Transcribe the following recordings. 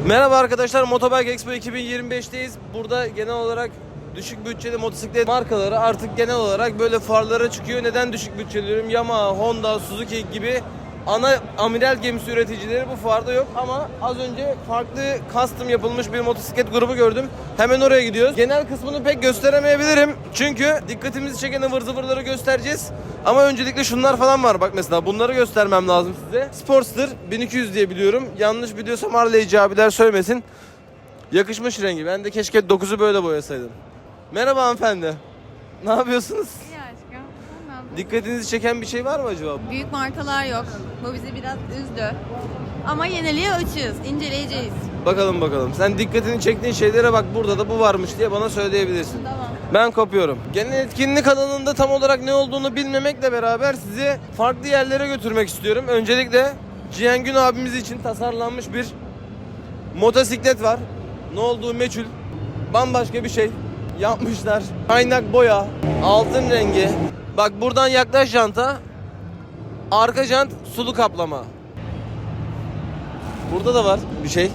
Merhaba arkadaşlar, Motobike Expo 2025'teyiz. Burada genel olarak düşük bütçeli motosiklet markaları artık genel olarak böyle fuarlara çıkıyor. Neden düşük bütçeli diyorum? Yamaha, Honda, Suzuki gibi ana amiral gemisi üreticileri bu fuarda yok. Ama az önce farklı custom yapılmış bir motosiklet grubu gördüm. Hemen oraya gidiyoruz. Genel kısmını pek gösteremeyebilirim. Çünkü dikkatimizi çeken ıvır zıvırları göstereceğiz. Ama öncelikle şunlar falan var. Bak mesela bunları göstermem lazım size. Sportster 1200 diye biliyorum. Yanlış biliyorsam Harley'ci abiler söylemesin. Yakışmış rengi. Ben de keşke 9'u böyle boyasaydım. Merhaba hanımefendi. Ne yapıyorsunuz? İyi aşkım. Ondan. Dikkatinizi çeken bir şey var mı acaba? Büyük markalar yok. Bu bizi biraz üzdü. Ama yeniliğe açığız. İnceleyeceğiz. Bakalım. Sen dikkatini çektiğin şeylere bak, burada da bu varmış diye bana söyleyebilirsin. Tamam. Ben kopuyorum. Genel etkinlik alanında tam olarak ne olduğunu bilmemekle beraber sizi farklı yerlere götürmek istiyorum. Öncelikle Cihan Gün abimiz için tasarlanmış bir motosiklet var. Ne olduğu meçhul. Bambaşka bir şey yapmışlar. Kaynak boya, altın rengi. Bak buradan yaklaş janta. Arka jant sulu kaplama. Burada da var bir şey.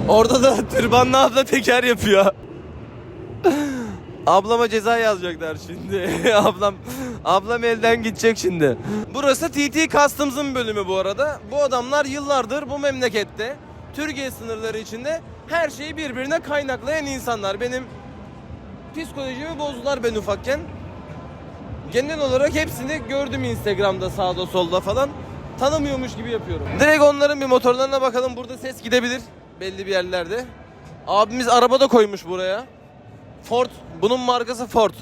Orada da türbanlı abla teker yapıyor. Ablama ceza yazacaklar şimdi. Ablam elden gidecek şimdi. Burası TT Customs'ın bölümü bu arada. Bu adamlar yıllardır bu memlekette Türkiye sınırları içinde her şeyi birbirine kaynaklayan insanlar. Benim psikolojimi bozdular ben ufakken. Genel olarak hepsini gördüm Instagram'da, sağda solda falan. Tanımıyormuş gibi yapıyorum. Direkt onların bir motorlarına bakalım. Burada ses gidebilir belli bir yerlerde. Abimiz arabada koymuş buraya. Ford. Bunun markası Ford.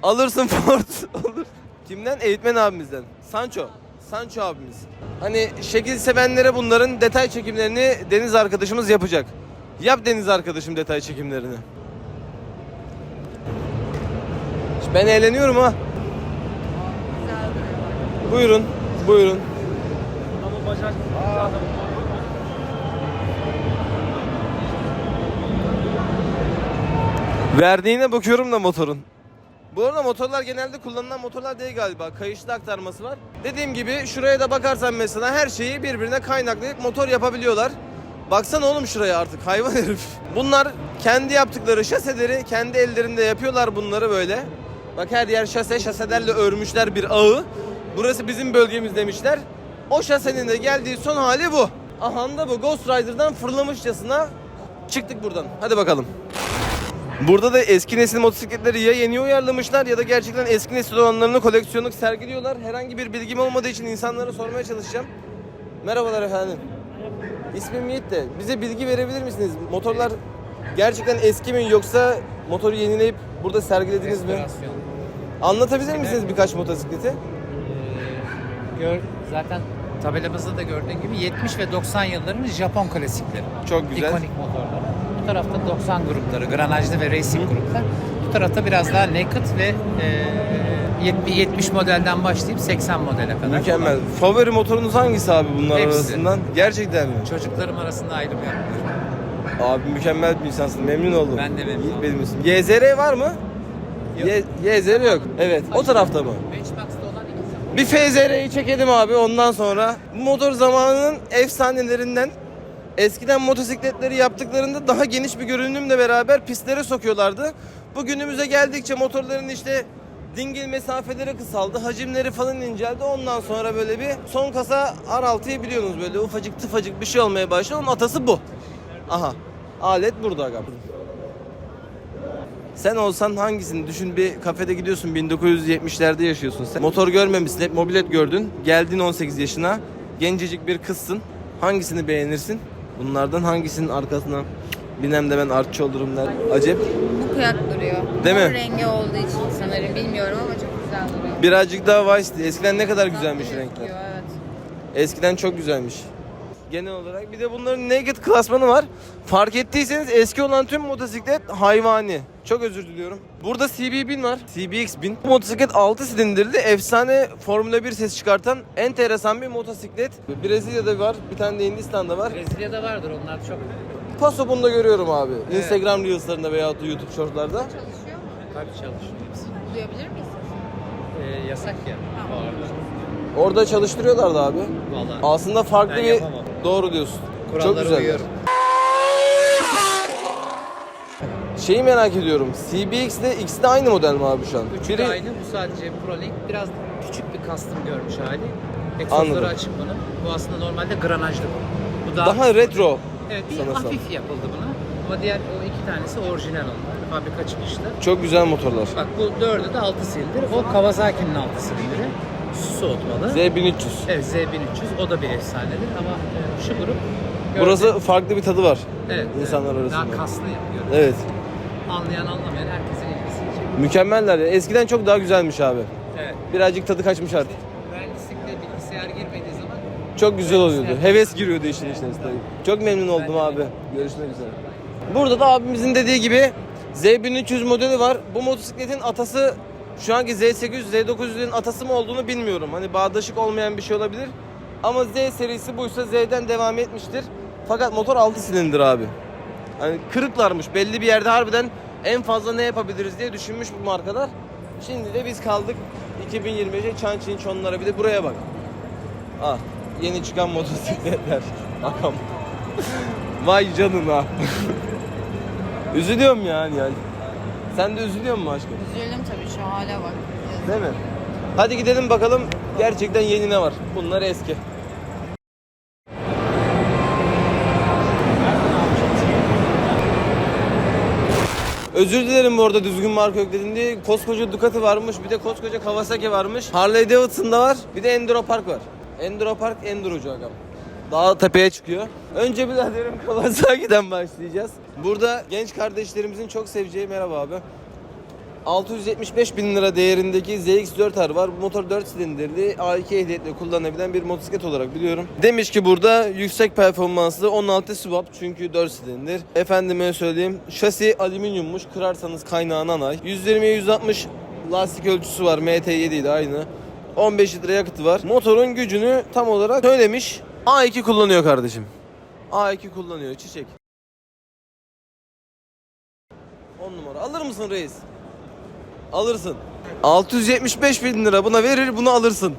Alırsın Ford. Olur. Kimden? Eğitmen abimizden. Sancho abimiz. Hani şekil sevenlere bunların detay çekimlerini Deniz arkadaşımız yapacak. Yap Deniz arkadaşım detay çekimlerini. Ben eğleniyorum ha. Buyurun. Verdiğine bakıyorum da motorun. Bu arada motorlar genelde kullanılan motorlar değil galiba. Kayışlı aktarması var. Dediğim gibi şuraya da bakarsan mesela her şeyi birbirine kaynaklayıp motor yapabiliyorlar. Baksana oğlum şuraya artık, hayvan herif. Bunlar kendi yaptıkları şaseleri kendi ellerinde yapıyorlar bunları böyle. Bak her yer şaselerle örmüşler bir ağı. Burası bizim bölgemiz demişler. O şasenin de geldiği son hali bu. Aha da bu Ghost Rider'dan fırlamışçasına çıktık buradan. Hadi bakalım. Burada da eski nesil motosikletleri ya yeni uyarlamışlar ya da gerçekten eski nesil olanlarını koleksiyonluk sergiliyorlar. Herhangi bir bilgim olmadığı için insanlara sormaya çalışacağım. Merhabalar efendim. İsmim Yiğit de bize bilgi verebilir misiniz? Motorlar gerçekten eski mi yoksa motoru yenileyip burada sergilediniz mi? Anlatabilir misiniz birkaç motosikleti? Zaten tabelamızda da gördüğün gibi 70 ve 90 yıllarının Japon klasikleri. Çok güzel. İkonik motorlar. Bu tarafta 90 grupları, granajlı ve racing gruplar. Bu tarafta biraz daha naked ve 70 modelden başlayıp 80 modele kadar. Mükemmel. Favori motorunuz hangisi abi bunlar Hepsi. arasından? Gerçekten mi? Çocuklarım arasında ayrım yapmıyorum. Abi mükemmel bir insansın. Memnun oldum. Ben de memnun oldum. Benim isim. YZR var mı? Yok. YZR yok. Evet. O tarafta mı? Benchbox'ta olan ikisi. Bir FZR'yi çekelim abi ondan sonra. Bu motor zamanının efsanelerinden. Eskiden motosikletleri yaptıklarında daha geniş bir görünümle beraber pistlere sokuyorlardı. Bu günümüze geldikçe motorların işte dingil mesafeleri kısaldı, hacimleri falan inceldi. Ondan sonra böyle bir son kasa R6'yı biliyorsunuz böyle ufacık tıfacık bir şey olmaya başladı. Onun atası bu. Aha. Alet burada aga. Sen olsan hangisini düşün, bir kafede gidiyorsun 1970'lerde yaşıyorsun sen. Motor görmemişsin, hep mobilet gördün. Geldin 18 yaşına. Gencecik bir kızsın. Hangisini beğenirsin? Bunlardan hangisinin arkasına binem de ben artçı olurum der. Acep. Bu kıyak duruyor. Değil mi? Mor rengi olduğu için sanırım bilmiyorum ama çok güzel duruyor. Birazcık daha Vice'di. Eskiden ne kadar güzelmiş Tatlı renkler. gözüküyor, evet. Eskiden çok güzelmiş. Genel olarak bir de bunların naked klasmanı var. Fark ettiyseniz eski olan tüm motosiklet hayvani. Çok özür diliyorum. Burada CB1000 var. CBX1000. Bu motosiklet 6 silindirli, efsane Formula 1 ses çıkartan enteresan bir motosiklet. Brezilya'da var, bir tane de Hindistan'da var. Brezilya'da vardır onlar çok. Paso bunda görüyorum abi. Evet. Instagram Reels'larında veya YouTube Shorts'larda. Çalışıyor mu? Tabii çalışıyor hepsi. Duyabilir miyiz? Yasak ya. Tamam. Orada çalıştırıyorlardı abi. Vallahi. Aslında farklı Ben bir... yapamam. Doğru diyorsun. Çok Kurallara güzel. uyuyorum. Şeyi merak ediyorum. CBX ile X de aynı model mi abi şu an? Üçü de aynı. Bu sadece ProLink. Biraz küçük bir custom görmüş hali. Anladım. Egzozları açık bunun. Bu aslında normalde granajlı bu. Bu Daha retro. Evet, bir sanırsam. hafif yapıldı buna. Ama diğer o iki tanesi orijinal onlar. Fabrika çıkışlı. Çok güzel motorlar. Bak bu dördü de 6 silindir. O Kawasaki'nin 6 silindiri. Su soğutmalı. Z1300. Evet, Z1300. O da bir efsanedir ama şu grup Burası farklı bir tadı var. evet, insanlar arasında. daha kaslı yapıyor. Evet. Anlayan anlamayan herkesin ilgisini çekiyor. Mükemmeller ya. Eskiden çok daha güzelmiş abi. Evet. Birazcık tadı kaçmış artık. Mühendislikte bilgisayar girmediği zaman Çok güzel oluyordu. Evet. Heves giriyordu işin içine. Çok memnun oldum abi. Görüşmek üzere. Burada da abimizin dediği gibi Z1300 modeli var. Bu motosikletin atası şu anki Z800, Z900'lerin atası mı olduğunu bilmiyorum. Hani bağdaşık olmayan bir şey olabilir. Ama Z serisi buysa Z'den devam etmiştir. Fakat motor 6 silindir abi. Hani kırıklarmış. Belli bir yerde harbiden en fazla ne yapabiliriz diye düşünmüş bu markalar. Şimdi de biz kaldık 2025'e çan çin çonlara, bir de buraya bak. Ah, yeni çıkan motosikletler. Akam. Vay canına. Üzülüyorum yani. Sen de üzülüyor musun aşkım? Üzüldüm tabii, şu hale bak. Değil mi? Hadi gidelim bakalım gerçekten yeni ne var. Bunlar eski. Özür dilerim bu arada düzgün marka yükledim diye. Koskoca Ducati varmış, bir de koskoca Kawasaki varmış. Harley Davidson'da var, bir de Enduro Park var. Enduro Park Endurocu agam. Daha tepeye çıkıyor. Önce biraderim Kawasaki'den başlayacağız. Burada genç kardeşlerimizin çok seveceği, merhaba abi, 675 bin lira değerindeki ZX4R var. Bu motor 4 silindirli, A2 ehliyetle kullanabilen bir motosiklet olarak biliyorum. Demiş ki burada yüksek performanslı 16 swap, çünkü 4 silindir. Efendime söyleyeyim, şasi alüminyummuş, kırarsanız kaynağına nay. 120'ye 160 lastik ölçüsü var, MT7 ile aynı. 15 litre yakıtı var. Motorun gücünü tam olarak söylemiş. A2 kullanıyor kardeşim. A2 kullanıyor, çiçek. 10 numara. Alır mısın reis? Alırsın. 675 bin lira buna verir, bunu alırsın.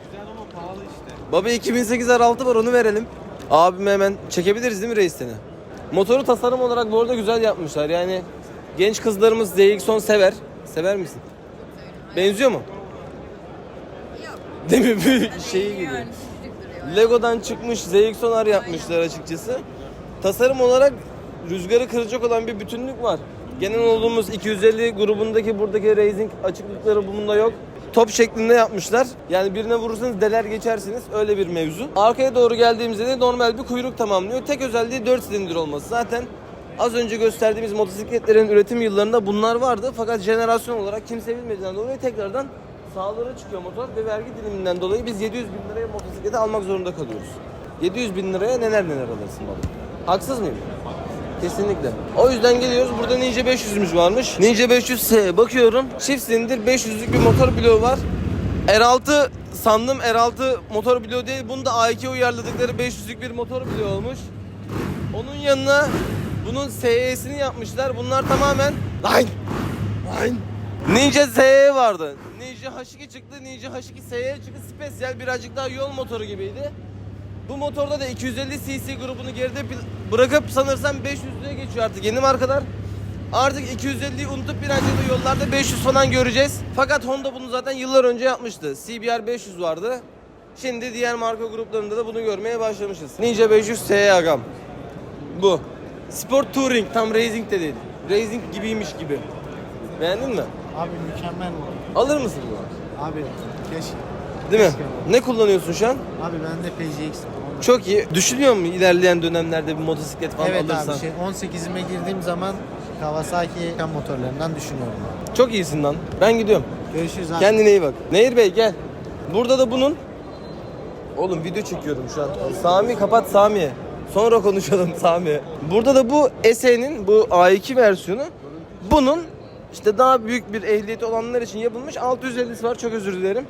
Güzel ama pahalı işte. Baba 2008 R6 var, onu verelim. Abime hemen çekebiliriz değil mi reis seni? Motoru tasarım olarak bu arada güzel yapmışlar. Yani genç kızlarımız ZX-10 sever. Sever misin? Benziyor mu? Yok. Değil mi? Bir şeyi gibi. Yani küçücük duruyor. Lego'dan çıkmış ZX-10R yapmışlar açıkçası. Tasarım olarak rüzgarı kıracak olan bir bütünlük var. Genel olduğumuz 250 grubundaki buradaki racing açıklıkları bunda yok. Top şeklinde yapmışlar. Yani birine vurursanız deler geçersiniz. Öyle bir mevzu. Arkaya doğru geldiğimizde de normal bir kuyruk tamamlıyor. Tek özelliği 4 silindir olması. Zaten az önce gösterdiğimiz motosikletlerin üretim yıllarında bunlar vardı. Fakat jenerasyon olarak kimse bilmediğinden dolayı tekrardan sağlara çıkıyor motor ve vergi diliminden dolayı biz 700 bin liraya motosikleti almak zorunda kalıyoruz. 700 bin liraya neler alırsın baba. Haksız mıyım? Kesinlikle. O yüzden geliyoruz. Burada Ninja 500'ümüz varmış. Ninja 500'e bakıyorum. Çift silindir 500'lük bir motor bloğu var. R6 sandım. R6 motor bloğu değil. Bunu da A2 uyarladıkları 500'lük bir motor bloğu olmuş. Onun yanına bunun SE'sini yapmışlar. Bunlar tamamen Ninja SE vardı. Ninja H2 çıktı. Ninja H2 SE çıktı. Spesyal, birazcık daha yol motoru gibiydi. Bu motorda da 250 cc grubunu geride bırakıp sanırsam 500'lüğe geçiyor artık yeni markalar. Artık 250'yi unutup birazcık da yollarda 500 falan göreceğiz. Fakat Honda bunu zaten yıllar önce yapmıştı. CBR 500 vardı. Şimdi diğer marka gruplarında da bunu görmeye başlamışız. Ninja 500 SE agam. Bu. Sport Touring, tam racing de değil. Racing gibiymiş gibi. Beğendin mi? Abi mükemmel bu. Alır mısın bunu? Abi keşke. Değil mi? Keşke. Ne kullanıyorsun şu an? Abi bende PCX var. Çok iyi. Düşünüyor musun ilerleyen dönemlerde bir motosiklet falan Evet alırsan? abi 18'ime girdiğim zaman Kawasaki motorlarından düşünüyorum abi. Çok iyisin lan. Ben gidiyorum. Görüşürüz abi. Kendine iyi bak. Nehir Bey gel. Burada da bunun... Oğlum video çekiyorum şu an. Sami kapat Sami. Sonra konuşalım Sami. Burada da bu SE'nin bu A2 versiyonu. Bunun işte daha büyük bir ehliyeti olanlar için yapılmış 650'si var. Çok özür dilerim.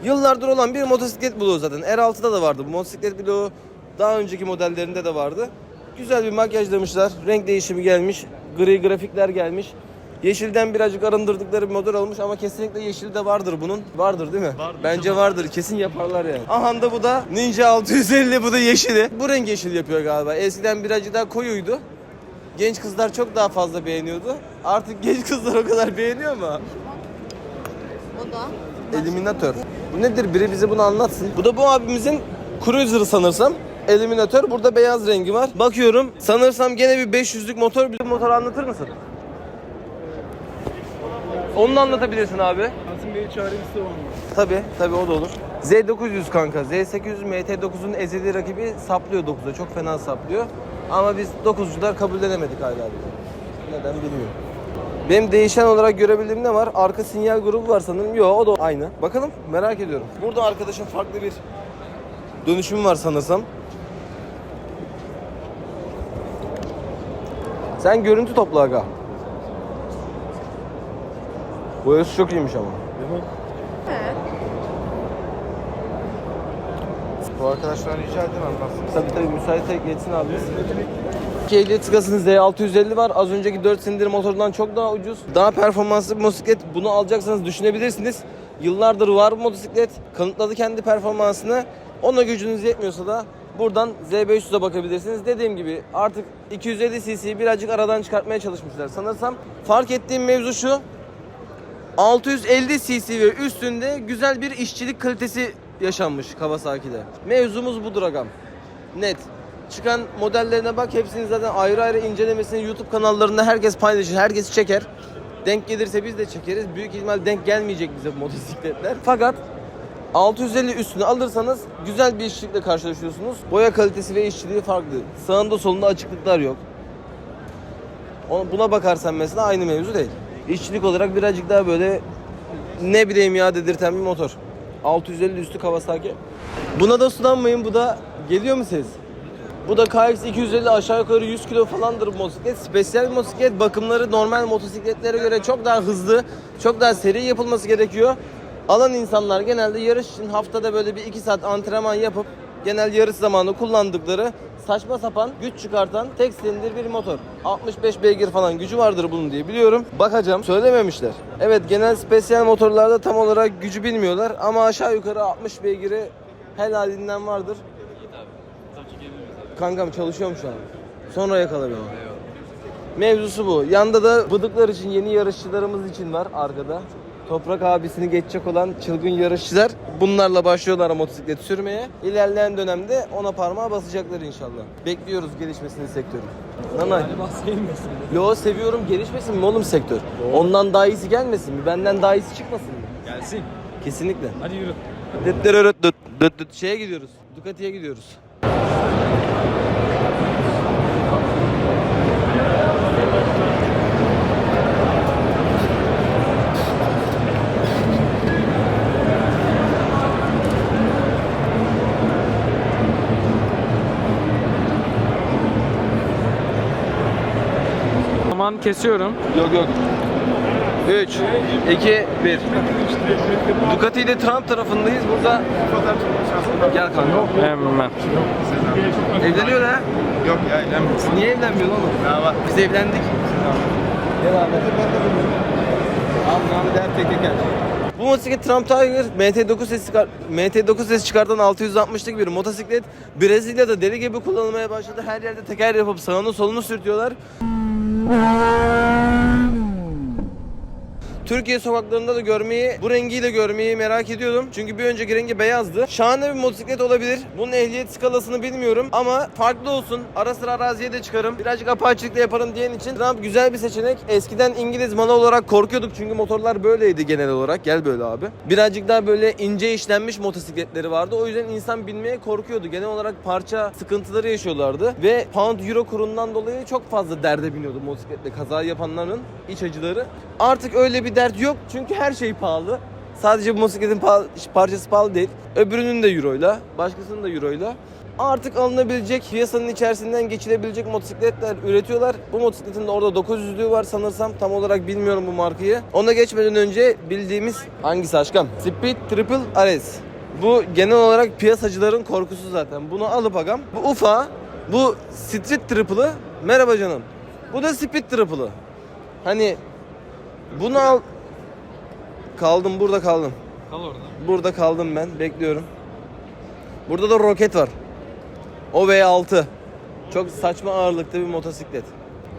Yıllardır olan bir motosiklet bloğu zaten. R6'da da vardı bu motosiklet bloğu. Daha önceki modellerinde de vardı. Güzel bir makyajlamışlar. Renk değişimi gelmiş. Gri grafikler gelmiş. Yeşilden birazcık arındırdıkları bir motor olmuş ama kesinlikle yeşili de vardır bunun. Vardır değil mi? Bence vardır. Kesin yaparlar yani. Aha da bu da Ninja 650, bu da yeşili. Bu renk yeşil yapıyor galiba. Eskiden birazcık daha koyuydu. Genç kızlar çok daha fazla beğeniyordu. Artık genç kızlar o kadar beğeniyor mu? O da. Eliminatör. Bu nedir? Biri bize bunu anlatsın. Bu da bu abimizin Cruiser'ı sanırsam. Eliminatör. Burada beyaz rengi var. Bakıyorum. Sanırsam gene bir 500'lük motor. Bir motor anlatır mısın? Onu da anlatabilirsin abi. Kasım Bey'i çağırayım size var mı? Tabii o da olur. Z900 kanka. Z800 MT9'un ezeli rakibi saplıyor 9'a. Çok fena saplıyor. Ama biz 9'cular kabullenemedik hala. Neden bilmiyorum. Benim değişen olarak görebildiğim ne var? Arka sinyal grubu var sanırım. Yok, o da aynı. Bakalım, merak ediyorum. Burada arkadaşın farklı bir dönüşümü var sanırsam. Sen görüntü topla aga. Boyası çok iyiymiş ama. He. Bu arkadaşlar rica edin anlatsın. Tabii müsaite geçsin abimiz. Ehliyet sigortasının Z650 var. Az önceki 4 silindir motordan çok daha ucuz. Daha performanslı bir motosiklet. Bunu alacaksanız düşünebilirsiniz. Yıllardır var bu motosiklet. Kanıtladı kendi performansını. Ona gücünüz yetmiyorsa da buradan Z500'e bakabilirsiniz. Dediğim gibi artık 250 cc'yi birazcık aradan çıkartmaya çalışmışlar. Sanırsam fark ettiğim mevzu şu. 650 cc ve üstünde güzel bir işçilik kalitesi yaşanmış Kawasaki'de. Mevzumuz budur agam. Net. Çıkan modellerine bak, hepsini zaten ayrı ayrı incelemesini YouTube kanallarında herkes paylaşır, herkes çeker. Denk gelirse biz de çekeriz. Büyük ihtimal denk gelmeyecek bize bu motosikletler. Fakat 650 üstünü alırsanız güzel bir işçilikle karşılaşıyorsunuz. Boya kalitesi ve işçiliği farklı. Sağında solunda açıklıklar yok. Buna bakarsan mesela aynı mevzu değil. İşçilik olarak birazcık daha böyle ne bileyim ya dedirten bir motor. 650 üstü Kawasaki. Buna da sulanmayın, bu da geliyor mu ses? Bu da KX 250, aşağı yukarı 100 kilo falandır bu motosiklet. Spesiyel bir motosiklet. Bakımları normal motosikletlere göre çok daha hızlı, çok daha seri yapılması gerekiyor. Alan insanlar genelde yarış için haftada böyle bir 2 saat antrenman yapıp genel yarış zamanı kullandıkları saçma sapan güç çıkartan tek silindir bir motor. 65 beygir falan gücü vardır bunun diye biliyorum. Bakacağım, söylememişler. Evet, genel spesiyel motorlarda tam olarak gücü bilmiyorlar ama aşağı yukarı 60 beygiri helalinden vardır. Kankam çalışıyorum şu an. Sonra yakala beni. Mevzusu bu. Yanda da bıdıklar için, yeni yarışçılarımız için var arkada. Toprak abisini geçecek olan çılgın yarışçılar bunlarla başlıyorlar motosiklet sürmeye. İlerleyen dönemde ona parmağı basacaklar inşallah. Bekliyoruz gelişmesini sektörün. Nanay. Yo, seviyorum, gelişmesin mi oğlum sektör? Ondan daha iyisi gelmesin mi? Benden daha iyisi çıkmasın mı? Gelsin. Kesinlikle. Hadi yürü. Şeye gidiyoruz. Ducati'ye gidiyoruz. Zaman kesiyorum. Yok. 3, 2, 1. Ducati ile Trump tarafındayız. Burada gel kanka. Hemen. Evleniyor ha? Yok ya evlenmiyoruz. Niye evlenmiyor oğlum? Ya bak. Biz evlendik. Gel abi. Abi der tek teker. Bu motosiklet Trump Tiger MT9 sesi çıkartan 660'lık bir motosiklet. Brezilya'da deli gibi kullanılmaya başladı. Her yerde teker yapıp sağını solunu sürtüyorlar. Türkiye sokaklarında da görmeyi, bu rengiyle görmeyi merak ediyordum. Çünkü bir önceki rengi beyazdı. Şahane bir motosiklet olabilir. Bunun ehliyet skalasını bilmiyorum ama farklı olsun. Ara sıra araziye de çıkarım. Birazcık apaçılıkla yaparım diyen için Trump güzel bir seçenek. Eskiden İngiliz malı olarak korkuyorduk çünkü motorlar böyleydi genel olarak. Gel böyle abi. Birazcık daha böyle ince işlenmiş motosikletleri vardı. O yüzden insan binmeye korkuyordu. Genel olarak parça sıkıntıları yaşıyorlardı. Ve pound euro kurundan dolayı çok fazla derde biniyordu motosikletle kaza yapanların iç acıları. Artık öyle bir dert yok çünkü her şey pahalı. Sadece bu motosikletin parçası pahalı değil. Öbürünün de euroyla, başkasının da euroyla. Artık alınabilecek, piyasanın içerisinden geçilebilecek motosikletler üretiyorlar. Bu motosikletin de orada 900'lüğü var sanırsam. Tam olarak bilmiyorum bu markayı. Ona geçmeden önce bildiğimiz hangisi aşkım? Speed Triple RS. Bu genel olarak piyasacıların korkusu zaten. Bunu alıp agam. Bu ufa, bu Street Triple'ı. Merhaba canım. Bu da Speed Triple'ı. Hani Bunu al. Kaldım, burada kaldım. Kal orada. Burada kaldım ben, bekliyorum. Burada da roket var. O V6. Çok saçma ağırlıkta bir motosiklet.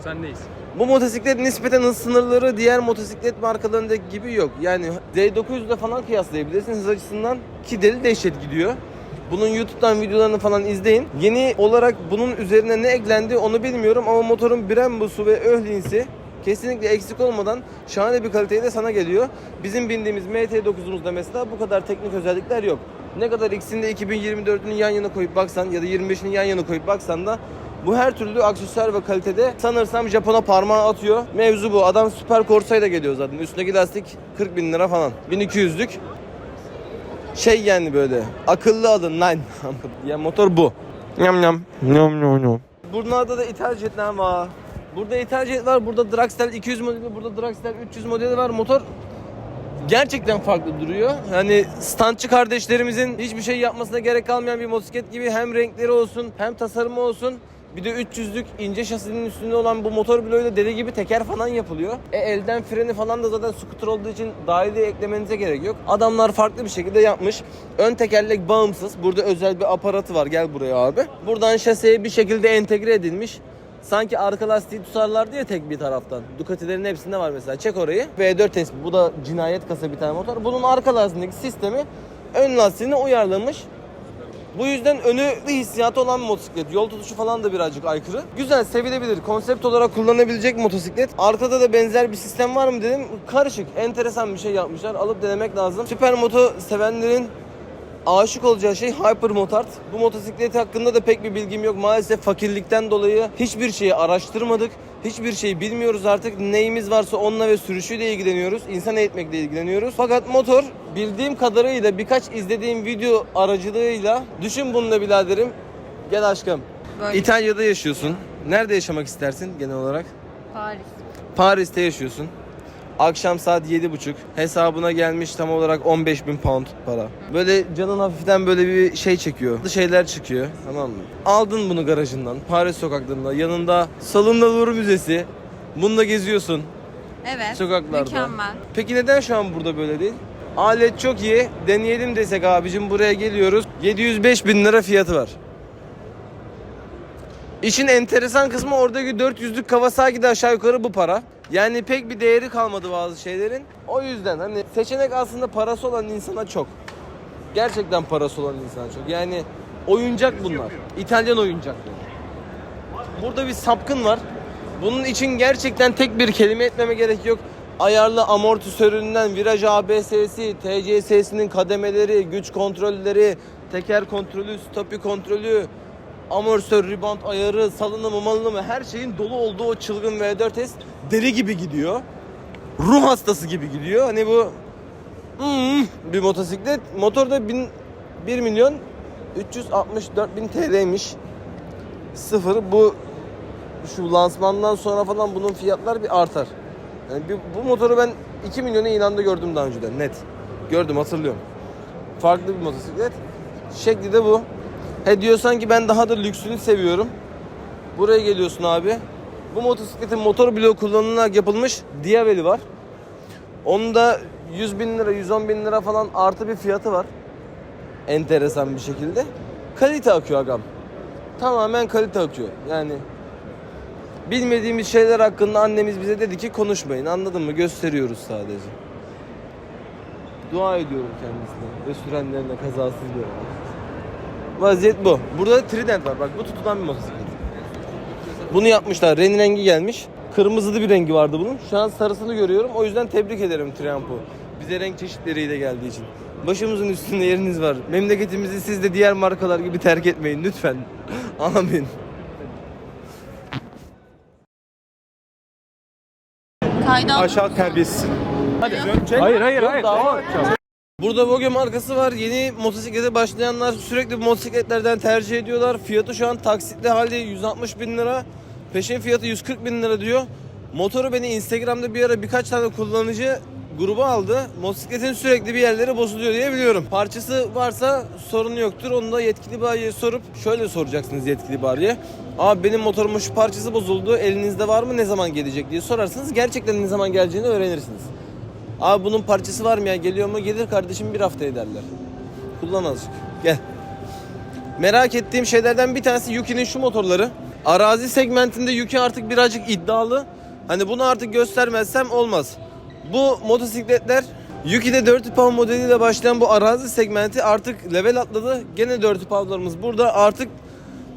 Sendeyiz. Bu motosiklet nispeten hız sınırları diğer motosiklet markalarındaki gibi yok. Yani Z900'le falan kıyaslayabilirsin hız açısından ki deli dehşet gidiyor. Bunun YouTube'dan videolarını falan izleyin. Yeni olarak bunun üzerine ne eklendi onu bilmiyorum ama motorun Brembo'su ve Öhling'si kesinlikle eksik olmadan şahane bir kaliteyle sana geliyor. Bizim bindiğimiz MT9'umuzda mesela bu kadar teknik özellikler yok. Ne kadar ikisinde 2024'ünü yan yana koyup baksan ya da 25'ini yan yana koyup baksan da bu her türlü aksesuar ve kalitede sanırsam Japon'a parmağı atıyor. Mevzu bu. Adam Super Corsa'yla geliyor zaten. Üstündeki lastik 40 bin lira falan. 1200'lük. Şey yani böyle akıllı alın lan. Ya motor bu. Yam yam. Yam yam yam. Bunlarda da ithal jetler var. Burada ithal jet var. Burada Draxler 200 modeli, burada Draxler 300 modeli var. Motor gerçekten farklı duruyor. Yani standçı kardeşlerimizin hiçbir şey yapmasına gerek kalmayan bir motosiklet gibi hem renkleri olsun hem tasarımı olsun. Bir de 300'lük ince şasinin üstünde olan bu motor bloğuyla deli gibi teker falan yapılıyor. Elden freni falan da zaten scooter olduğu için dahili eklemenize gerek yok. Adamlar farklı bir şekilde yapmış. Ön tekerlek bağımsız. Burada özel bir aparatı var. Gel buraya abi. Buradan şaseye bir şekilde entegre edilmiş. Sanki arka lastiği tutarlardı ya tek bir taraftan. Ducati'lerin hepsinde var mesela. Çek orayı. V4S bu da cinayet kasa bir tane motor. Bunun arka lastiğindeki sistemi ön lastiğine uyarlamış. Bu yüzden önü hissiyatı olan bir motosiklet. Yol tutuşu falan da birazcık aykırı. Güzel, sevilebilir. Konsept olarak kullanabilecek motosiklet. Arkada da benzer bir sistem var mı dedim. Karışık, enteresan bir şey yapmışlar. Alıp denemek lazım. Süper moto sevenlerin aşık olacağı şey Hyper Motard. Bu motosiklet hakkında da pek bir bilgim yok. Maalesef fakirlikten dolayı hiçbir şeyi araştırmadık. Hiçbir şeyi bilmiyoruz artık. Neyimiz varsa onunla ve sürüşüyle ilgileniyoruz. İnsan eğitmekle ilgileniyoruz. Fakat motor bildiğim kadarıyla birkaç izlediğim video aracılığıyla düşün bununla biraderim. Gel aşkım. Böyle. İtalya'da yaşıyorsun. Nerede yaşamak istersin genel olarak? Paris. Paris'te yaşıyorsun. Akşam saat 7.30 hesabına gelmiş tam olarak 15.000 pound para. Böyle canın hafiften böyle bir şey çekiyor. Şeyler çıkıyor, tamam mı? Aldın bunu garajından, Paris sokaklarında, yanında Salon Louvre Müzesi. Bununla geziyorsun Evet. sokaklarda. Mükemmel. Peki neden şu an burada böyle değil? Alet çok iyi. Deneyelim desek abicim buraya geliyoruz. 705 bin lira fiyatı var. İşin enteresan kısmı oradaki 400'lük Kawasaki'de aşağı yukarı bu para. Yani pek bir değeri kalmadı bazı şeylerin. O yüzden hani seçenek aslında parası olan insana çok. Gerçekten parası olan insana çok. Yani oyuncak bunlar. İtalyan oyuncakları. Burada bir sapkın var. Bunun için gerçekten tek bir kelime etmeme gerek yok. Ayarlı amortisöründen viraj ABS'si, TCS'sinin kademeleri, güç kontrolleri, teker kontrolü, stopi kontrolü, amortisör, rebound ayarı, salınımı, malınımı her şeyin dolu olduğu o çılgın V4S deli gibi gidiyor. Ruh hastası gibi gidiyor. Hani bu bir motosiklet. Motor da 1 milyon 364 bin TL'ymiş. Sıfır. Bu şu lansmandan sonra falan bunun fiyatlar bir artar. Yani bu motoru ben 2 milyona ilanda gördüm daha önceden net. Gördüm, hatırlıyorum. Farklı bir motosiklet. Şekli de bu. He diyorsan ki ben daha da lüksünü seviyorum. Buraya geliyorsun abi. Bu motosikletin motor bloğu kullanılarak yapılmış Diaveli var. Onun da 100 bin lira, 110 bin lira falan artı bir fiyatı var. Enteresan bir şekilde. Kalite akıyor agam. Tamamen kalite akıyor. Yani bilmediğimiz şeyler hakkında annemiz bize dedi ki konuşmayın. Anladın mı? Gösteriyoruz sadece. Dua ediyorum kendisine ve sürenlerine kazasız bir olay. Vaziyet bu. Burada da Trident var. Bak bu tutulan bir motosiklet. Bunu yapmışlar. Rengi gelmiş. Kırmızılı bir rengi vardı bunun. Şu an sarısını görüyorum. O yüzden tebrik ederim Triump'u. Bize renk çeşitleriyle geldiği için. Başımızın üstünde yeriniz var. Memleketimizi siz de diğer markalar gibi terk etmeyin lütfen. Amin. Kayda. Aşağı terbiyesiz. Hadi. Hayır. Dava. Burada Vogue markası var. Yeni motosiklete başlayanlar sürekli bu motosikletlerden tercih ediyorlar. Fiyatı şu an taksitli halde 160 bin lira. Peşin fiyatı 140 bin lira diyor. Motoru beni Instagram'da bir ara birkaç tane kullanıcı grubu aldı. Motosikletin sürekli bir yerleri bozuluyor diye biliyorum. Parçası varsa sorunu yoktur. Onu da yetkili bayiye sorup şöyle soracaksınız yetkili bayiye. Abi benim motorumun şu parçası bozuldu. Elinizde var mı? Ne zaman gelecek diye sorarsanız gerçekten ne zaman geleceğini öğrenirsiniz. Abi bunun parçası var mı ya? Geliyor mu? Gelir kardeşim, bir hafta ederler. Kullan azıcık. Gel. Merak ettiğim şeylerden bir tanesi Yuki'nin şu motorları. Arazi segmentinde Yuki artık birazcık iddialı. Hani bunu artık göstermezsem olmaz. Bu motosikletler Yuki'de Dirty Pow modeliyle başlayan bu arazi segmenti artık level atladı. Gene Dirty Pow'larımız burada artık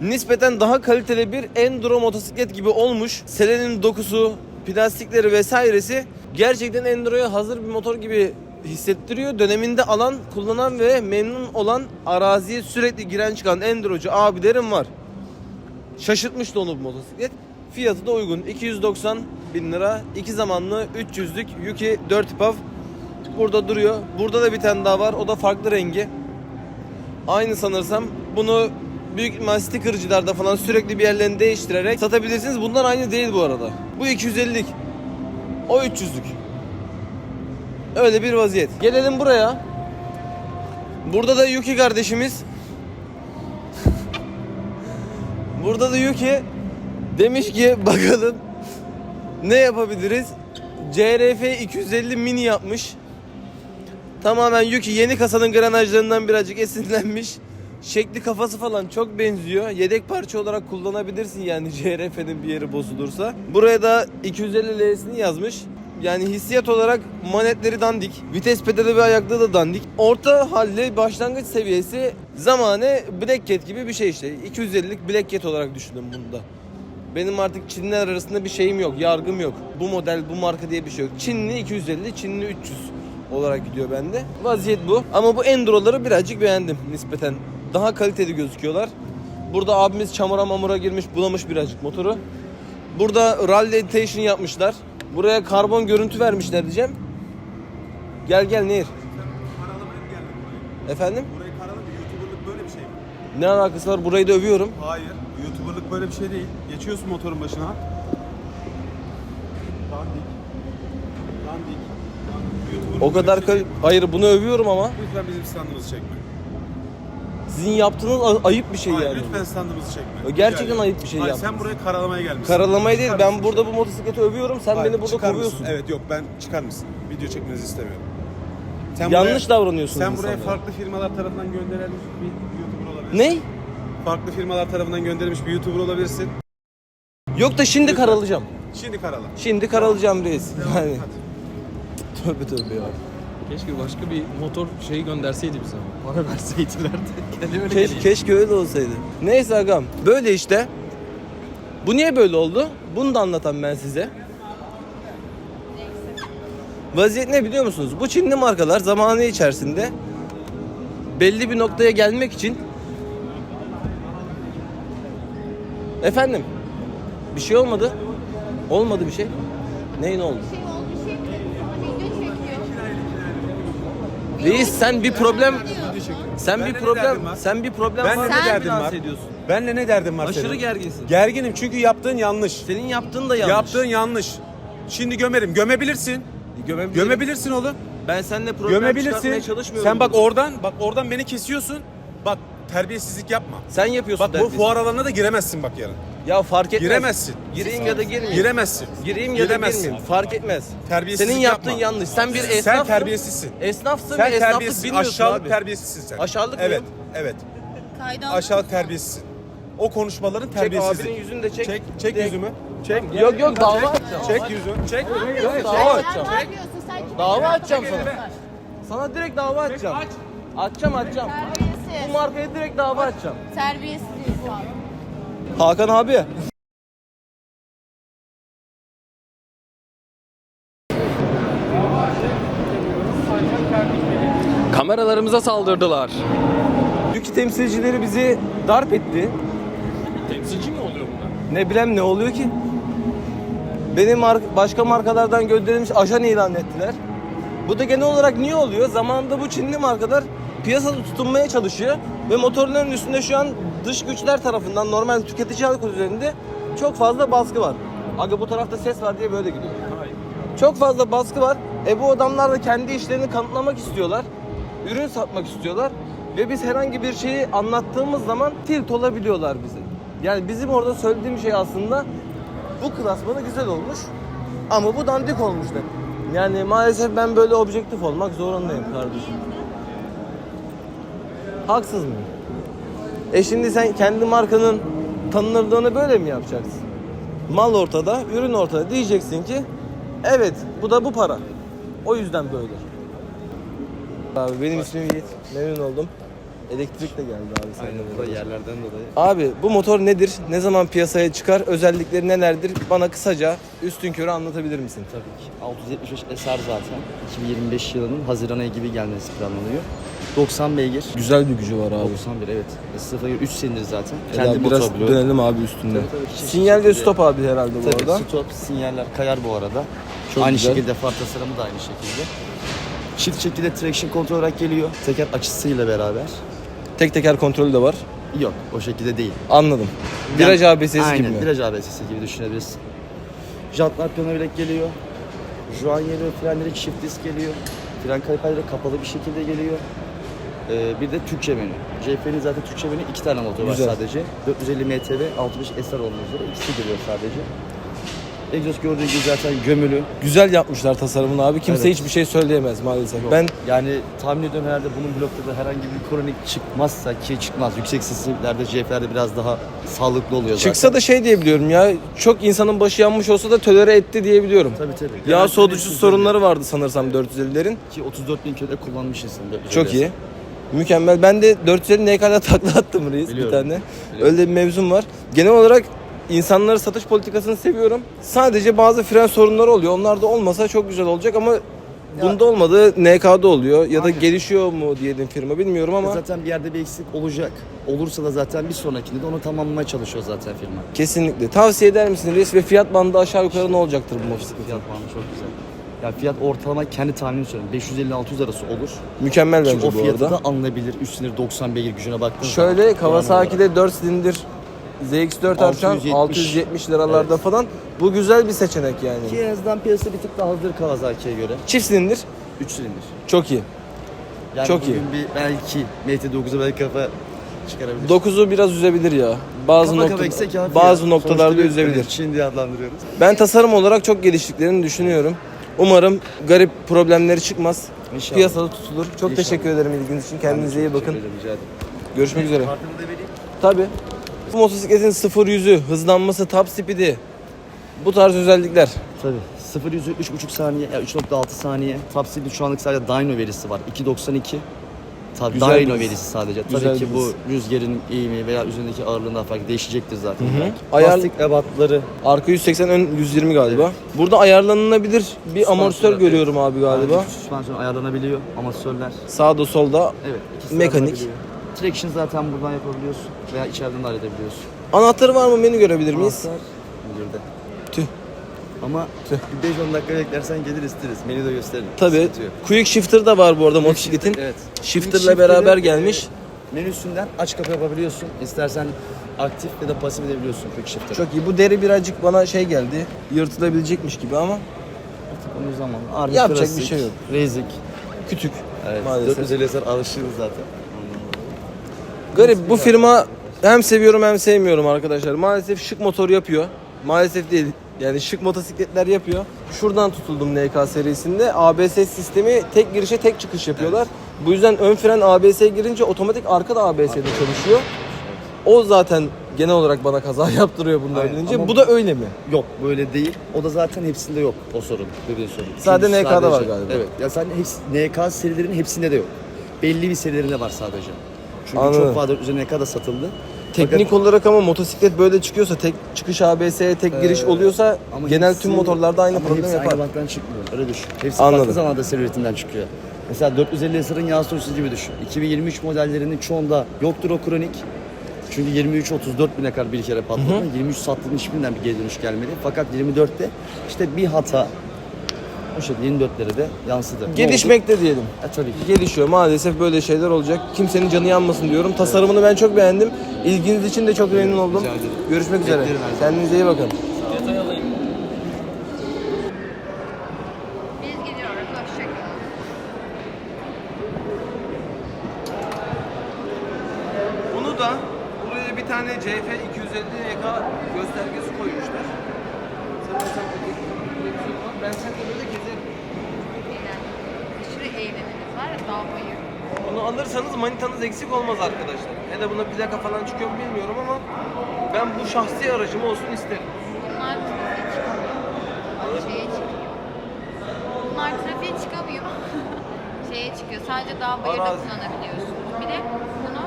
nispeten daha kaliteli bir enduro motosiklet gibi olmuş. Selenin dokusu, plastikleri vesairesi gerçekten enduroya hazır bir motor gibi hissettiriyor. Döneminde alan, kullanan ve memnun olan, araziye sürekli giren çıkan endurocu abilerim var. Şaşırtmıştı onu bu motosiklet. Fiyatı da uygun. 290 bin lira. 2 zamanlı 300'lük Yuki Dirty Pow. Burada duruyor. Burada da bir tane daha var. O da farklı rengi. Aynı sanırsam. Bunu büyük ihtimal stickercılarda falan sürekli bir yerlerini değiştirerek satabilirsiniz. Bunlar aynı değil bu arada. Bu 250'lik. O 300'lük. Öyle bir vaziyet. Gelelim buraya. Burada da Yuki kardeşimiz. Burada da Yuki demiş ki bakalım ne yapabiliriz? CRF 250 mini yapmış. Tamamen Yuki yeni kasanın granajlarından birazcık esinlenmiş. Şekli, kafası falan çok benziyor. Yedek parça olarak kullanabilirsin yani CRF'nin bir yeri bozulursa. Buraya da 250L'sini yazmış. Yani hissiyat olarak manetleri dandik. Vites pedalı ve ayaklığı da dandik. Orta halli başlangıç seviyesi zamane Black Cat gibi bir şey işte. 250'lik Black Cat olarak düşündüm bunu da. Benim artık Çinliler arasında bir şeyim yok, yargım yok. Bu model, bu marka diye bir şey yok. Çinli 250, Çinli 300 olarak gidiyor bende. Vaziyet bu. Ama bu enduroları birazcık beğendim nispeten. Daha kaliteli gözüküyorlar. Burada abimiz çamura mamura girmiş, bulamış birazcık motoru. Burada rally editation yapmışlar. Buraya karbon görüntü vermişler diyeceğim. Gel Nehir. Efendim? Burayı karalama, YouTuber'lık böyle bir şey mi? Ne alakası var? Burayı da övüyorum. Hayır, YouTuber'lık böyle bir şey değil. Geçiyorsun motorun başına. Dandik. YouTuber'lık O kadar böyle bir şey değil. hayır, bunu övüyorum ama Lütfen bizim standımızı çekme. sizin yaptığınız ayıp bir şey Hayır, yani. lütfen standımızı çekme. Gerçekten Rica ayıp bir şey Hayır, yaptın. sen buraya karalamaya gelmişsin. Karalamaya değil. Çıkar Ben mısın? burada bu motosikleti övüyorum. Sen Hayır, beni burada çıkar kovuyorsun. mısın? Evet, yok, ben çıkar mısın? Video çekmenizi istemiyorum. Sen Yanlış davranıyorsunuz Sen buraya insanlara. farklı firmalar tarafından gönderilmiş bir YouTuber olabilirsin. Ne? Farklı firmalar tarafından gönderilmiş bir YouTuber olabilirsin. Yok da şimdi karalayacağım. Şimdi karala. Şimdi karalayacağım reis. Yani. Hadi. Tövbe ya. Keşke başka bir motor şeyi gönderseydi bize. Bana verseydiler de. Kendi öyle geleyim. Keşke öyle olsaydı. Neyse agam. Böyle işte. Bu niye böyle oldu? Bunu da anlatan ben size. Vaziyet ne biliyor musunuz? Bu Çinli markalar zamanı içerisinde belli bir noktaya gelmek için efendim bir şey olmadı. Olmadı bir şey. Neyin oldu? Reis sen bir problem Benle ne derdin var? sen bir problem Benle var. ne derdin var? Lanse ediyorsun. Benle ne derdin var Aşırı senin? gerginsin. Gerginim çünkü yaptığın yanlış. Senin yaptığın da yanlış. Yaptığın yanlış. Şimdi gömerim. Gömebilirsin. Gömebilirsin oğlum. Ben seninle problem çıkartmaya Gömebilirsin. çalışmıyorum. Sen bak oradan beni kesiyorsun. Bak terbiyesizlik yapma. Sen yapıyorsun. Bak bu terbiyesiz. fuar alanına da giremezsin bak yarın. Ya fark etmez. Giremezsin. Gireyim ya da girmeyeyim. Giremezsin. Gireyim ya da Giremezsin. girmeyeyim. Fark etmez. Terbiyesizlik Senin yaptığın yapma. yanlış. Sen bir esnafsın. Sen terbiyesizsin. Esnafsın Sen ve esnaflık terbiyesiz, bilmiyorsun aşağılık abi. terbiyesizsin sen. Aşağılık Evet, mıyım? evet. Kayda Aşağılık terbiyesizsin. O konuşmaların Çek terbiyesizlik. abinin yüzünü de çek. Çek Direkt- yüzümü. Çek. Yok dava açacağım. Çek yüzünü. Çek. Dava açacağım. Dava açacağım sana. Sana direkt dava açacağım. Açacağım. Bu Terbiyesiz. markaya direkt dava açacağım. Terbiyesiz. Hakan abi. Kameralarımıza saldırdılar. Yuki temsilcileri bizi darp etti. Temsilci mi oluyor bunlar? Ne bileyim ne oluyor ki? Benim başka markalardan gönderilmiş ajan ilan ettiler. Bu da genel olarak niye oluyor? Zamanında bu Çinli markalar piyasada tutunmaya çalışıyor ve motorların üstünde şu an dış güçler tarafından normal tüketici alkol üzerinde çok fazla baskı var. Aga bu tarafta ses var diye böyle gidiyor. Çok fazla baskı var Bu adamlar da kendi işlerini kanıtlamak istiyorlar. Ürün satmak istiyorlar. Ve biz herhangi bir şeyi anlattığımız zaman tilt olabiliyorlar bize. Yani bizim orada söylediğim şey aslında bu klasmanı güzel olmuş ama bu dandik olmuş demek. Yani maalesef ben böyle objektif olmak zorundayım kardeşim. Haksız mıyım? Şimdi sen kendi markanın tanınırlığını böyle mi yapacaksın? Mal ortada, ürün ortada. Diyeceksin ki evet bu da bu para. O yüzden böyle. Abi benim ismim Yiğit. Memnun oldum. Elektrik de geldi abi. Aynen, bu da yerlerden dolayı. Abi bu motor nedir? Ne zaman piyasaya çıkar? Özellikleri nelerdir? Bana kısaca üstünkörü anlatabilir misin? Tabii ki. 675 SR zaten. 2025 yılının Haziran ayı gibi gelmesi planlanıyor. 90 beygir. Güzel bir gücü var abi. 91 evet. 0 3 silindir zaten. Kendi Kendi biraz motor bloğu. dönelim abi üstünde. Tabii, Sinyal ve şekilde- stop abi herhalde bu Tabii arada. stop, sinyaller kayar bu arada. Çok aynı güzel. şekilde far tasarımı da aynı şekilde. Çift şekilde traction kontrol olarak geliyor. Teker açısıyla beraber. Tek teker kontrolü de var. Yok o şekilde değil. Anladım. Viraj ABS'si gibi Aynen, mi? viraj ABS'si gibi düşünebilirsin. Jantlar piyanobilek geliyor. Juan geliyor, frenleri çift disk geliyor. Fren kaliperleri kapalı bir şekilde geliyor. Bir de Türkçe menü. CF'nin zaten Türkçe menü 2 tane motor var Güzel. sadece. 450 MTB, 65 SR olmak üzere ikisi geliyor sadece. Egzoz gördüğün gibi zaten gömülü. Güzel yapmışlar tasarımını abi. Kimse Evet. hiçbir şey söyleyemez maalesef. Yok. Ben Yani tahmin ediyorum herhalde bunun blokta da herhangi bir kronik çıkmazsa ki çıkmaz. Yüksek seslerde CF'lerde biraz daha sağlıklı oluyor zaten. çıksa da şey diyebiliyorum ya. Çok insanın başı yanmış olsa da tolere etti diyebiliyorum. Tabii tabii. Yağ Genel soğutucu senin sorunları vardı sanırsam 450'lerin. ki 34.000 kilo kullanmışsın. Çok iyi. Mükemmel. Ben de 450 NK'da takla attım reis Biliyorum. bir tane. Biliyorum. Öyle bir mevzum var. Genel olarak insanları satış politikasını seviyorum. Sadece bazı fren sorunları oluyor. Onlar da olmasa çok güzel olacak ama bunda olmadı NK'da oluyor ya da Aynen. gelişiyor mu diyelim firma bilmiyorum ama Zaten bir yerde bir eksik olacak. Olursa da zaten bir sonrakinde de onu tamamlamaya çalışıyor zaten firma. kesinlikle. Tavsiye eder misin reis ve fiyat bandı aşağı yukarı ne olacaktır bu motosikletin? Fiyat puanı çok güzel. Ya fiyat ortalama kendi tahminim söylüyorum. 550-600 arası olur. Mükemmel Ki bence o bu fiyatı arada. da alınabilir. Üstüne 90 beygir gücüne baktığın Şöyle zaman. Kawasaki'de 4 silindir ZX4 Arçan 670. 670 liralarda Evet. falan. Bu güzel bir seçenek yani. Ki en azından piyasada bir tık daha hızlıdır Kawasaki'ye göre. Çift silindir 3 silindir. çok iyi. Yani Çok bugün iyi. bir belki MT9'a belki kafa çıkarabilir. 9'u biraz üzebilir ya. Bazı noktalarda üzebilir. Çin diye adlandırıyoruz. Ben tasarım olarak çok geliştiklerini düşünüyorum. Umarım garip problemleri çıkmaz. İnşallah. Piyasada tutulur. Çok İnşallah. teşekkür ederim ilginiz için. Kendinize iyi bakın. Rica ederim. Görüşmek üzere. Kartımı da vereyim. Tabii. Bu motosikletin 0-100'ü, hızlanması, top speed'i, bu tarz özellikler. Tabii. 0-100'ü 3.5 saniye, yani 3.6 saniye. Top speed'in şu anlık sadece dyno verisi var. 2.92. Tabii Güzel dyno bir hız. verisi sadece. Güzel Tabii ki bir bu hız. rüzgarın eğimi veya üzerindeki ağırlığın daha farklı değişecektir zaten. belki. Ayar- Plastik ebatları. Arka 180, ön 120 galiba. Burada ayarlanabilir bir amortisör Süspansiyon, görüyorum abi galiba. Yani süspansiyon ayarlanabiliyor. Amatörler. Sağda solda. Evet. ikisi Mekanik. ayarlanabiliyor. Traction zaten buradan yapabiliyorsun veya içeriden de halledebiliyorsun. Anahtarı var mı, menü görebilir miyiz? Anahtar müdürde. Tüh. Ama Tüh. bir 5-10 dakika beklersen gelir isteriz. Menü de gösterelim. Tabii. Sıkıntı yok. Quick Shifter da var bu arada motosikletin. Evet. Shifter'la beraber gelmiş. Menüsünden aç kapı yapabiliyorsun. İstersen aktif ya da pasif edebiliyorsun Quick Shifter'ı. Çok iyi. Bu deri birazcık bana şey geldi. Yırtılabilecekmiş gibi ama Onun zaman Yapacak bir şey yok. Racing. küçük. Evet. Maalesef. 450 SR alışırız zaten. Garip bu firma hem seviyorum hem sevmiyorum arkadaşlar. Maalesef şık motor yapıyor. Maalesef değil. Yani şık motosikletler yapıyor. Şuradan tutuldum NK serisinde. ABS sistemi tek girişe tek çıkış yapıyorlar. Bu yüzden ön fren ABS'ye girince otomatik arka da ABS'de çalışıyor. O zaten genel olarak bana kaza yaptırıyor bundan Aynen. önce. Ama Bu da öyle mi? Yok böyle değil. O da zaten hepsinde yok o sorun. Dediğin sorun. Sadece Çünkü NK'da var galiba. Evet. Ya sadece NK serilerinin hepsinde de yok. Belli bir serilerinde var sadece. Çünkü Anladım. çok fazla üzerine NK da satıldı. Teknik olarak ama motosiklet böyle çıkıyorsa, tek çıkış ABS'ye tek giriş oluyorsa Ama genel hepsi- tüm motorlarda aynı ama problem hepsi yapar. aynı banttan çıkmıyor. Öyle düşün. Hepsi Anladım. farklı zamanda seri üretimden çıkıyor. Mesela 450 SR'ın yağ sorusu gibi düşün. 2023 modellerinin çoğunda yoktur o kronik. Çünkü 23-34 bine kadar bir kere patladı. 23 sattığın hiçbirinden bir geri dönüş gelmedi. Fakat 24'te işte bir hata o şekilde 24'lere de yansıdı. Ne oldu? Gelişmekte diyelim. Tabii ki. Gelişiyor. Maalesef böyle şeyler olacak. Kimsenin canı yanmasın diyorum. Tasarımını ben çok beğendim. İlginiz için de çok memnun oldum. Rica ederim. Görüşmek üzere. Beklerim her zaman. Kendinize iyi bakın. Biz gidiyoruz. 250 YK göstergesi koymuşlar. Sanırsam ben seninle böyle gezerim. Aşırı eğleniriz var ya, dağ bayır. Bunu alırsanız manitanız eksik olmaz arkadaşlar. Hele buna plaka falan çıkıyor mu bilmiyorum ama ben bu şahsi aracım olsun isterim. Bunlar trafiğe çıkamıyor. Şeye çıkıyor. Bunlar trafiğe çıkamıyor. Şeye çıkıyor. Sadece dağ bayırda Arazi. kullanabiliyorsun. Bir de bunu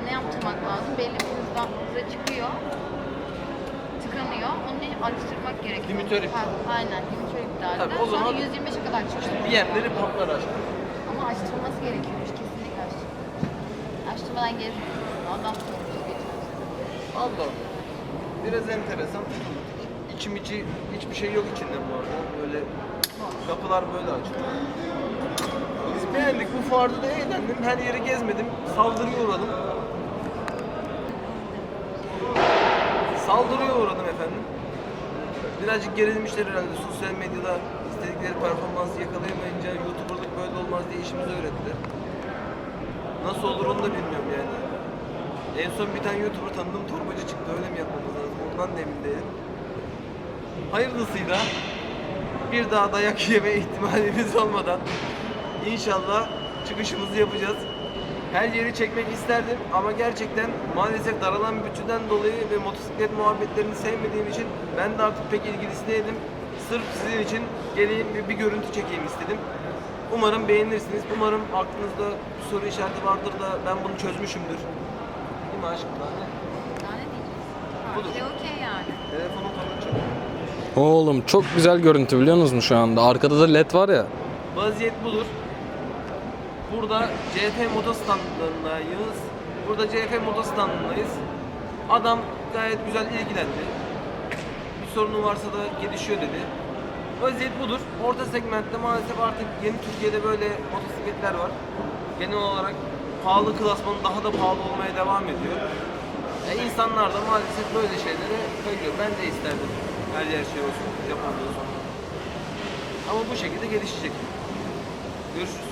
ne yaptırmak lazım? Belli bir hıza çıkıyor. Tıkanıyor. Onun için açtırmak gerekiyor. Limitör iptal. Aynen. Limitör iptalden. Tabii, o zaman- Sonra 125'e kadar çıkıyor. Bir yerleri patlar aşkım. Ama açtırması gerekiyormuş. Kesinlikle açtırması. Açtırmadan gezmiyor. Adam sorumlusu geçiyor. Allah. Biraz enteresan. İçim içi hiçbir şey yok içinde bu arada. Böyle kapılar böyle açık. Biz beğendik. Bu fuarda da eğlendim. Her yeri gezmedim. Saldırıya uğradım. Saldırıya uğradım efendim. Birazcık gerilmişler herhalde. Sosyal medyada istedikleri performansı yakalayamayınca YouTuber'lık böyle olmaz diye işimizi öğrettiler. Nasıl olur onu da bilmiyorum yani. En son bir tane YouTuber tanıdığım torbacı çıktı. Öyle mi yapmamız lazım? Ondan da emin değilim. Hayırlısıyla bir daha dayak yeme ihtimalimiz olmadan inşallah çıkışımızı yapacağız. Her yeri çekmek isterdim ama gerçekten maalesef daralan bütçeden dolayı ve motosiklet muhabbetlerini sevmediğim için ben de artık pek ilgilisi değilim. Sırf sizin için geleyim ve bir görüntü çekeyim istedim. Umarım beğenirsiniz. Umarım aklınızda bir soru işareti vardır da ben bunu çözmüşümdür. Değil mi aşkım? Daha ne? Daha ne diyeceğiz? Budur. Okey yani. Telefonu falan çek. Oğlum çok güzel görüntü biliyor musunuz şu anda? Arkada da led var ya. Vaziyet budur. Burada CF Motostand'ındayız. Burada CF Motostand'ındayız. Adam gayet güzel ilgilendi. Bir sorunu varsa da gelişiyor dedi. Vaziyet budur. Orta segmentte maalesef artık yeni Türkiye'de böyle motosikletler var. Genel olarak pahalı klasmanı daha da pahalı olmaya devam ediyor. İnsanlar da maalesef böyle şeylere kayıyor. Ben de isterdim her yer şey olsun, Japon'da olsun. Ama bu şekilde gelişecek. Görüşürüz.